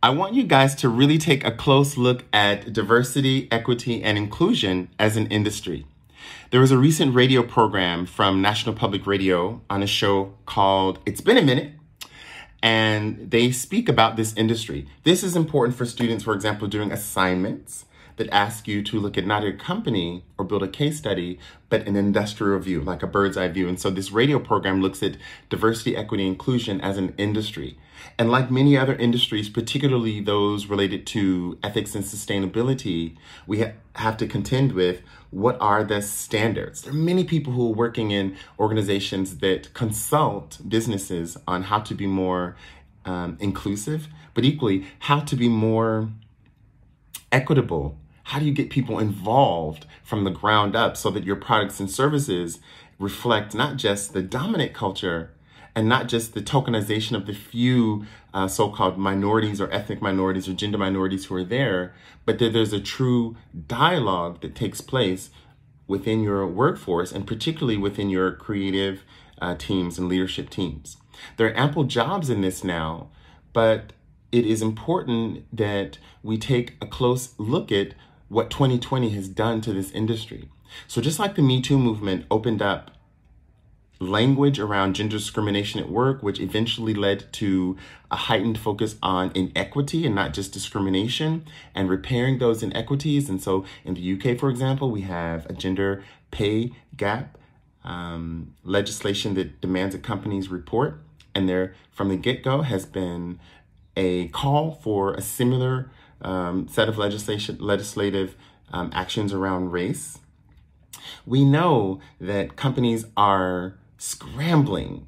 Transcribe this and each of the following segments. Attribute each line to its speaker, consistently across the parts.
Speaker 1: I want you guys to really take a close look at diversity, equity, and inclusion as an industry. There was a recent radio program from National Public Radio on a show called It's Been a Minute, and they speak about this industry. This is important for students, for example, doing assignments that ask you to look at not a company or build a case study, but an industrial view, like a bird's eye view. And so this radio program looks at diversity, equity, inclusion as an industry. And like many other industries, particularly those related to ethics and sustainability, we have to contend with what are the standards. There are many people who are working in organizations that consult businesses on how to be more inclusive, but equally how to be more equitable. How do you get people involved from the ground up so that your products and services reflect not just the dominant culture and not just the tokenization of the few so-called minorities or ethnic minorities or gender minorities who are there, but that there's a true dialogue that takes place within your workforce and particularly within your creative teams and leadership teams. There are ample jobs in this now, but it is important that we take a close look at what 2020 has done to this industry. So just like the Me Too movement opened up language around gender discrimination at work, which eventually led to a heightened focus on inequity and not just discrimination and repairing those inequities. And so in the UK, for example, we have a gender pay gap legislation that demands that companies report. And there, from the get-go, has been a call for a similar set of legislative actions around race. We know that companies are scrambling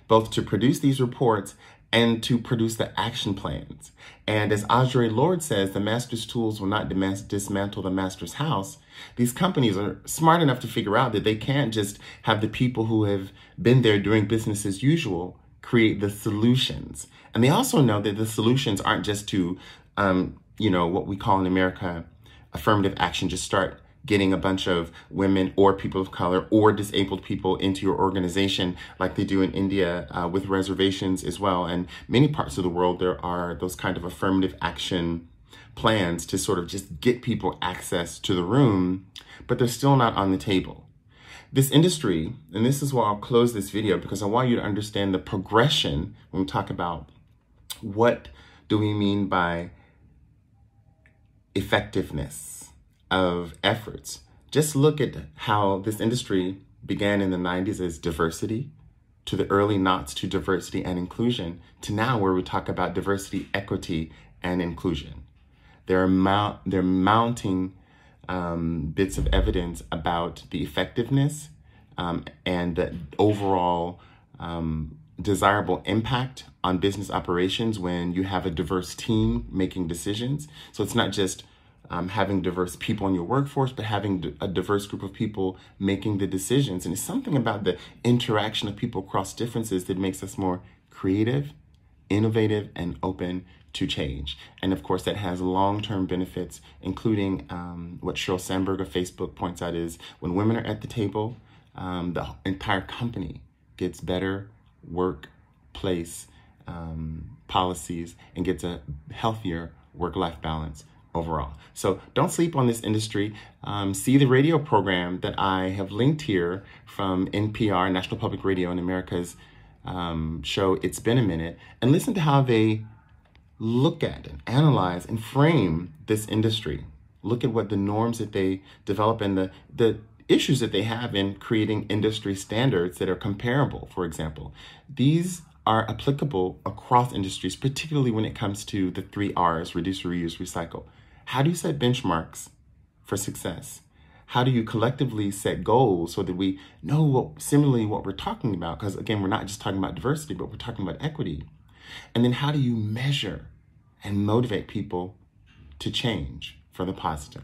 Speaker 1: both to produce these reports and to produce the action plans. And as Audre Lorde says, the master's tools will not dismantle the master's house. These companies are smart enough to figure out that they can't just have the people who have been there doing business as usual create the solutions. And they also know that the solutions aren't just to, what we call in America, affirmative action, just start getting a bunch of women or people of color or disabled people into your organization like they do in India with reservations as well. And many parts of the world, there are those kind of affirmative action plans to sort of just get people access to the room, but they're still not on the table. This industry, and this is why I'll close this video, because I want you to understand the progression when we talk about what do we mean by effectiveness of efforts. Just look at how this industry began in the 90s as diversity, to the early noughts to diversity and inclusion, to now where we talk about diversity, equity, and inclusion. There are mounting bits of evidence about the effectiveness and the overall desirable impact on business operations when you have a diverse team making decisions. So it's not just having diverse people in your workforce, but having a diverse group of people making the decisions. And it's something about the interaction of people across differences that makes us more creative, innovative, and open to change. And of course, that has long-term benefits, including what Sheryl Sandberg of Facebook points out is when women are at the table, the entire company gets better workplace policies and gets a healthier work-life balance overall. So don't sleep on this industry. See the radio program that I have linked here from NPR, National Public Radio in America's show, It's Been a Minute, and listen to how they look at and analyze and frame this industry. Look at what the norms that they develop and the issues that they have in creating industry standards that are comparable, for example. These are applicable across industries, particularly when it comes to the 3 R's, reduce, reuse, recycle. How do you set benchmarks for success? How do you collectively set goals so that we know what we're talking about? Because again, we're not just talking about diversity, but we're talking about equity. And then how do you measure and motivate people to change for the positive?